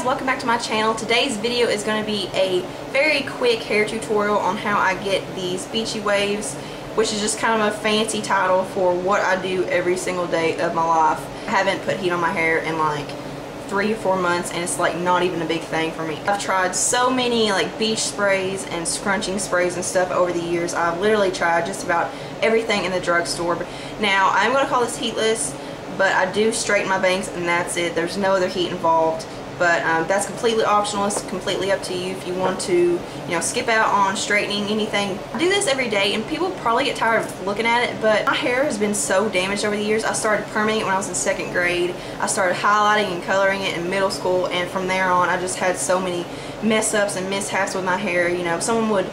welcome back to my channel. Today's video is going to be a very quick hair tutorial on how I get these beachy waves, which is just kind of a fancy title for what I do every single day of my life. I haven't put heat on my hair in like 3 or 4 months, and it's like not even a big thing for me. I've tried so many like beach sprays and scrunching sprays and stuff over the years. I've literally tried just about everything in the drugstore. Now I'm going to call this heatless, but I do straighten my bangs and that's it. There's no other heat involved, but that's completely optional. It's completely up to you if you want to, skip out on straightening anything. I do this every day and people probably get tired of looking at it, but my hair has been so damaged over the years. I started perming it when I was in 2nd grade. I started highlighting and coloring it in middle school, and from there on I just had so many mess ups and mishaps with my hair. Someone would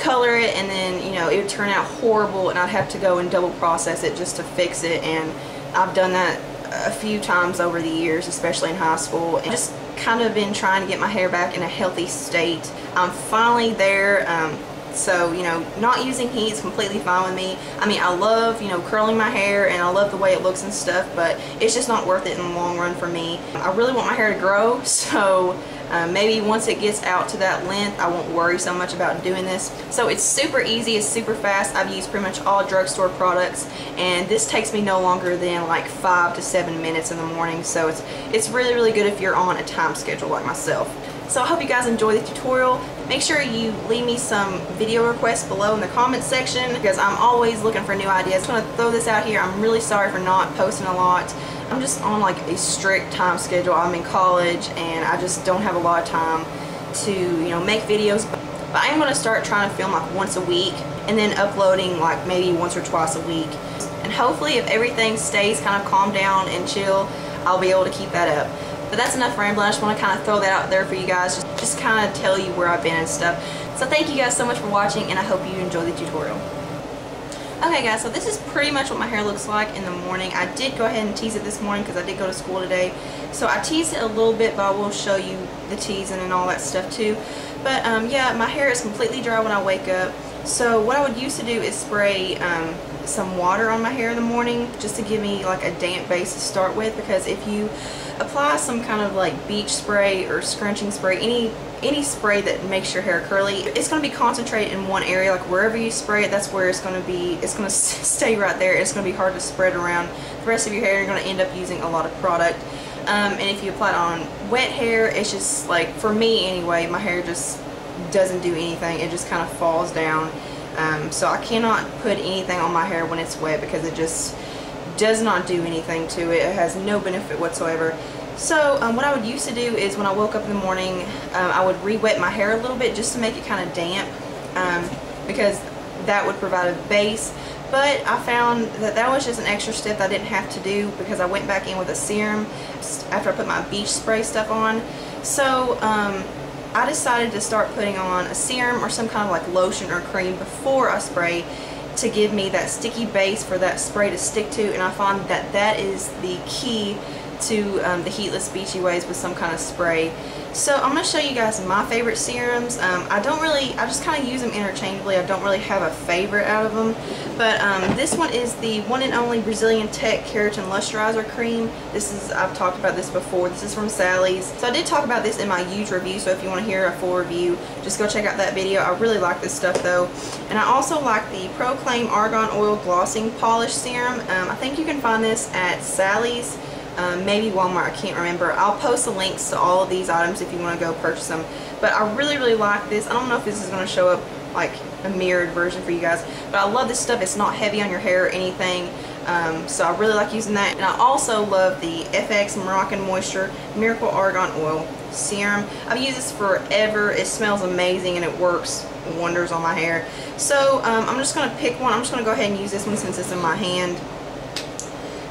color it and then it would turn out horrible and I'd have to go and double process it just to fix it, and I've done that a few times over the years, especially in high school, and just kind of been trying to get my hair back in a healthy state. I'm finally there, so not using heat is completely fine with me. I mean, I love curling my hair and I love the way it looks and stuff, but it's just not worth it in the long run for me. I really want my hair to grow, so maybe once it gets out to that length I won't worry so much about doing this. So it's super easy, it's super fast. I've used pretty much all drugstore products, and this takes me no longer than like 5 to 7 minutes in the morning, so it's really good if you're on a time schedule like myself. So I hope you guys enjoy the tutorial. Make sure you leave me some video requests below in the comments section, because I'm always looking for new ideas. I'm going to throw this out here. I'm really sorry for not posting a lot. I'm just on like a strict time schedule. I'm in college and I just don't have a lot of time to make videos, but I am going to start trying to film like once a week and then uploading like maybe once or twice a week, and hopefully if everything stays kind of calm down and chill, I'll be able to keep that up. But that's enough rambling. I just want to kind of throw that out there for you guys, just kind of tell you where I've been and stuff. So thank you guys so much for watching, and I hope you enjoy the tutorial. Okay guys, so this is pretty much what my hair looks like in the morning. I did go ahead and tease it this morning because I did go to school today. So I teased it a little bit, but I will show you the teasing and all that stuff too. But yeah, my hair is completely dry when I wake up. So what I would used to do is spray some water on my hair in the morning just to give me like a damp base to start with, because if you apply some kind of like beach spray or scrunching spray, any spray that makes your hair curly, it's going to be concentrated in one area. Like wherever you spray it, that's where it's going to be. It's going to stay right there. It's going to be hard to spread around the rest of your hair. You're going to end up using a lot of product, and if you apply it on wet hair, it's just like, for me anyway, my hair just doesn't do anything. It just kind of falls down. So I cannot put anything on my hair when it's wet because it just does not do anything to it. It has no benefit whatsoever. So what I would used to do is when I woke up in the morning, I would re-wet my hair a little bit just to make it kind of damp, because that would provide a base. But I found that that was just an extra step that I didn't have to do, because I went back in with a serum after I put my beach spray stuff on. So I decided to start putting on a serum or some kind of like lotion or cream before I spray, to give me that sticky base for that spray to stick to, and I find that that is the key to the heatless beachy waves with some kind of spray. So I'm going to show you guys my favorite serums. I just kind of use them interchangeably. I don't really have a favorite out of them, but this one is the one and only Brazilian Tech Keratin Lusterizer Cream. I've talked about this before. This is from Sally's. So I did talk about this in my huge review, so if you want to hear a full review, just go check out that video. I really like this stuff though. And I also like the Proclaim Argan Oil Glossing Polish Serum. I think you can find this at Sally's. Maybe Walmart, I can't remember. I'll post the links to all of these items if you want to go purchase them. But I really like this. I don't know if this is going to show up like a mirrored version for you guys, but I love this stuff. It's not heavy on your hair or anything, so I really like using that. And I also love the FX Moroccan Moisture Miracle Argan Oil Serum. I've used this forever. It smells amazing and it works wonders on my hair. So I'm just going to pick one. I'm just going to go ahead and use this one since it's in my hand.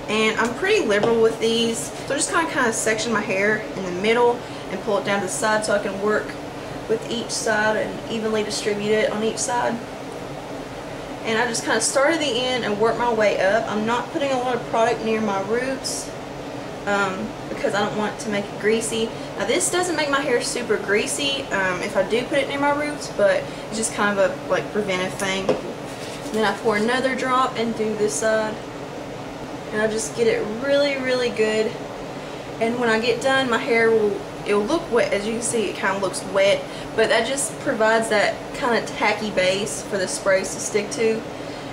And I'm pretty liberal with these, so I just kind of section my hair in the middle and pull it down to the side so I can work with each side and evenly distribute it on each side. And I just kind of start at the end and work my way up. I'm not putting a lot of product near my roots because I don't want to make it greasy. Now this doesn't make my hair super greasy if I do put it near my roots, but it's just kind of a like preventive thing. And then I pour another drop and do this side. And I'll just get it really good, and when I get done, my hair will It will look wet. As you can see, it kind of looks wet, but that just provides that kind of tacky base for the sprays to stick to.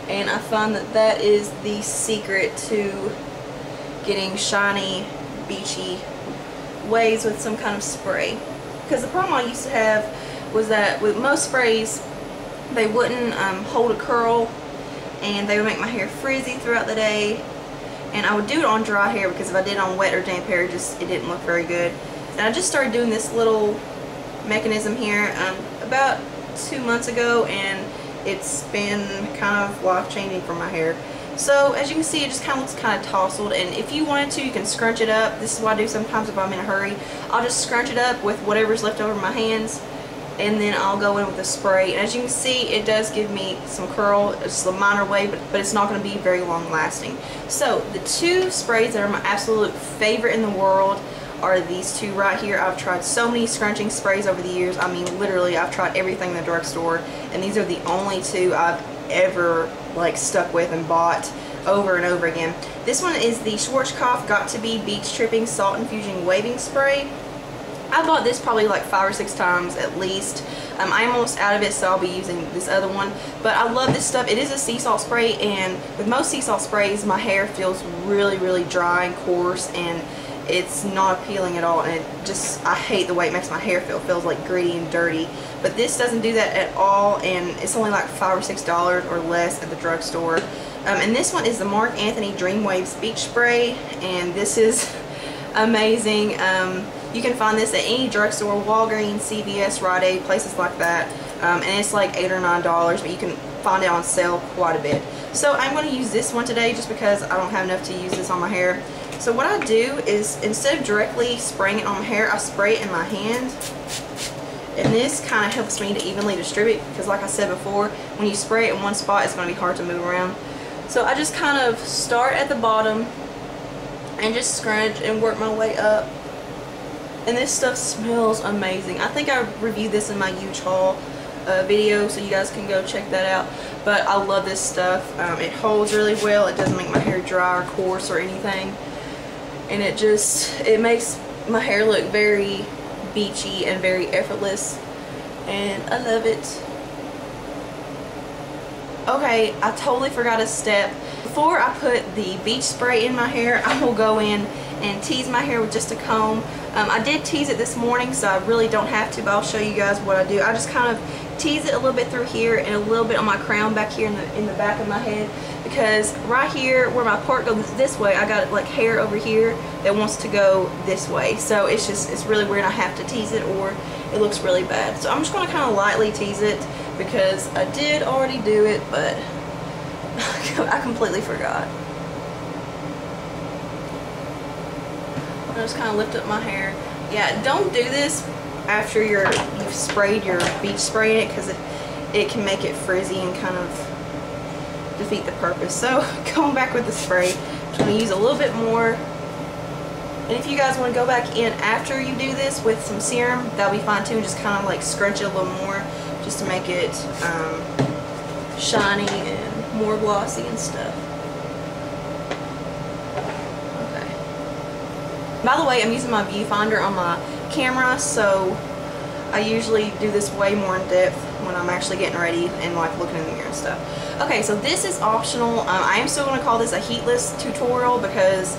And I find that that is the secret to getting shiny, beachy waves with some kind of spray. Because the problem I used to have was that with most sprays, they wouldn't hold a curl, and they would make my hair frizzy throughout the day. And I would do it on dry hair, because if I did it on wet or damp hair, it didn't look very good. And I just started doing this little mechanism here about 2 months ago, and it's been kind of life-changing for my hair. So as you can see, it just kind of looks kind of tousled, and if you wanted to, you can scrunch it up. This is what I do sometimes if I'm in a hurry. I'll just scrunch it up with whatever's left over my hands, and then I'll go in with a spray. And as you can see, it does give me some curl. It's a minor wave, but it's not going to be very long lasting. So the two sprays that are my absolute favorite in the world are these two right here. I've tried so many scrunching sprays over the years. I mean, literally, I've tried everything in the drugstore, and these are the only two I've ever like stuck with and bought over and over again. This one is the Schwarzkopf Got to Be Beach Tripping Salt Infusing Waving Spray. I bought this probably like 5 or 6 times at least. I'm almost out of it, so I'll be using this other one. But I love this stuff. It is a sea salt spray, and with most sea salt sprays, my hair feels really, really dry and coarse, and it's not appealing at all. And I hate the way it makes my hair feel. It feels like gritty and dirty. But this doesn't do that at all, and it's only like $5 or $6 or less at the drugstore. And this one is the Marc Dreamwaves Beach Spray, and this is amazing. You can find this at any drugstore, Walgreens, CVS, Rite Aid, places like that. And it's like $8 or $9, but you can find it on sale quite a bit. So I'm going to use this one today just because I don't have enough to use this on my hair. So what I do is, instead of directly spraying it on my hair, I spray it in my hand. And this kind of helps me to evenly distribute, because like I said before, when you spray it in one spot, it's going to be hard to move around. So I just kind of start at the bottom and just scrunch and work my way up. And this stuff smells amazing. I think I reviewed this in my huge haul video, so you guys can go check that out. But I love this stuff. It holds really well. It doesn't make my hair dry or coarse or anything. And it makes my hair look very beachy and very effortless. And I love it. Okay, I totally forgot a step. Before I put the beach spray in my hair, I will go in and tease my hair with just a comb. I did tease it this morning, so I really don't have to, but I'll show you guys what I do. I just kind of tease it a little bit through here and a little bit on my crown back here in the back of my head, because right here where my part goes this way, I got like hair over here that wants to go this way. So it's really weird. I have to tease it or it looks really bad. So I'm just going to kind of lightly tease it because I did already do it, but I completely forgot. I just kind of lift up my hair. Yeah, don't do this after you've sprayed your beach spray in it, because it can make it frizzy and kind of defeat the purpose. So going back with the spray, I'm just going to use a little bit more. And if you guys want to go back in after you do this with some serum, that'll be fine too. Just kind of like scrunch it a little more just to make it shiny and more glossy and stuff. By the way, I'm using my viewfinder on my camera, so I usually do this way more in depth when I'm actually getting ready and like looking in the mirror and stuff. Okay, so this is optional. I am still going to call this a heatless tutorial because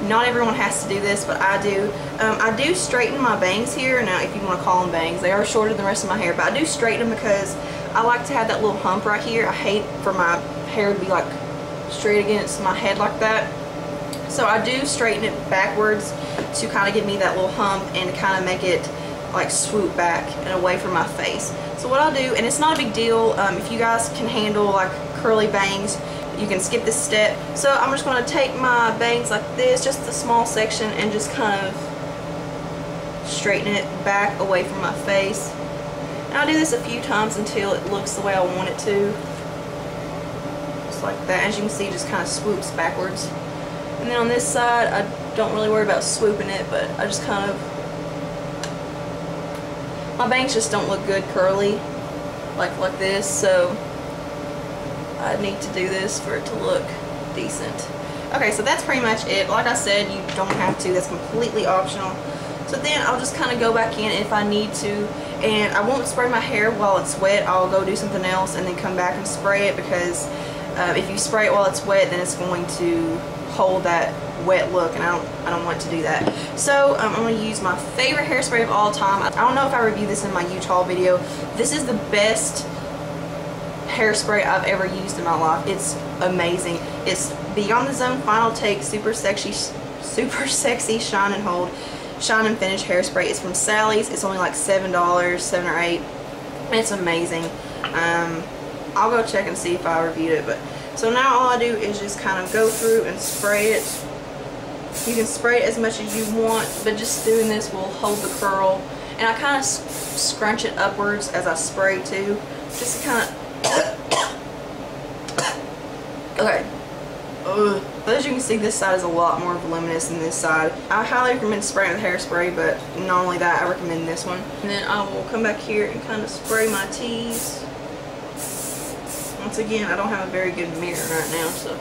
not everyone has to do this, but I do. I do straighten my bangs here. Now, if you want to call them bangs, they are shorter than the rest of my hair, but I do straighten them because I like to have that little hump right here. I hate for my hair to be like straight against my head like that. So I do straighten it backwards to kind of give me that little hump and to kind of make it like swoop back and away from my face. So what I'll do, and it's not a big deal, if you guys can handle like curly bangs, you can skip this step. So I'm just going to take my bangs like this, just a small section, and just kind of straighten it back away from my face. And I'll do this a few times until it looks the way I want it to. Just like that. As you can see, it just kind of swoops backwards. And then on this side, I don't really worry about swooping it, but I just kind of, my bangs just don't look good curly like this, so I need to do this for it to look decent. Okay, so that's pretty much it. Like I said, you don't have to. That's completely optional. So then I'll just kind of go back in if I need to, and I won't spray my hair while it's wet. I'll go do something else and then come back and spray it, because if you spray it while it's wet, then it's going to hold that wet look, and I don't want to do that. So I'm going to use my favorite hairspray of all time. I don't know if I reviewed this in my huge haul video. This is the best hairspray I've ever used in my life. It's amazing. It's Beyond the Zone Final Take Super Sexy Shine and Hold Shine and Finish hairspray. It's from Sally's. It's only like $7, $7 or $8. It's amazing. I'll go check and see if I reviewed it. But so now all I do is just kind of go through and spray it. You can spray it as much as you want, but just doing this will hold the curl. And I kind of scrunch it upwards as I spray too, just to kind of. Okay. But as you can see, this side is a lot more voluminous than this side. I highly recommend spraying with hairspray, but not only that, I recommend this one. And then I will come back here and kind of spray my Tease. Once again, I don't have a very good mirror right now, so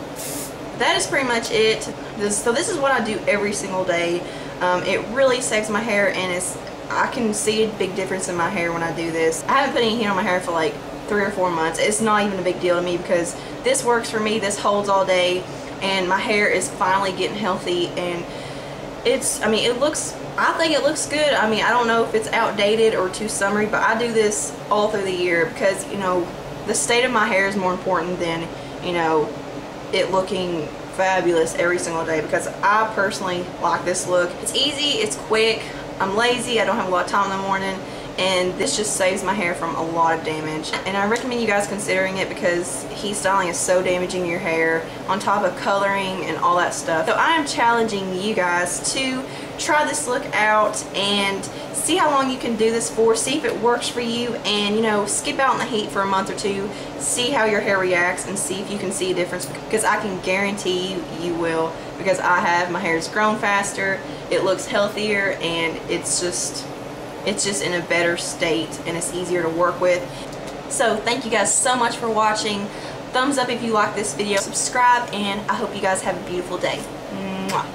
that is pretty much it. So this is what I do every single day. It really saves my hair, and I can see a big difference in my hair when I do this. I haven't put any heat on my hair for like 3 or 4 months. It's not even a big deal to me because this works for me. This holds all day, and my hair is finally getting healthy, and I think it looks good. I mean, I don't know if it's outdated or too summery, but I do this all through the year because, you know, the state of my hair is more important than, you know, it looking fabulous every single day, because I personally like this look. It's easy, it's quick, I'm lazy, I don't have a lot of time in the morning, and this just saves my hair from a lot of damage. And I recommend you guys considering it, because heat styling is so damaging your hair, on top of coloring and all that stuff. So I am challenging you guys to try this look out and see how long you can do this for, see if it works for you, and, you know, skip out in the heat for a month or two, see how your hair reacts, and see if you can see a difference, because I can guarantee you will, because I have. My hair's grown faster, it looks healthier, and it's just in a better state, and it's easier to work with. So thank you guys so much for watching. Thumbs up if you like this video, subscribe, and I hope you guys have a beautiful day. Mwah.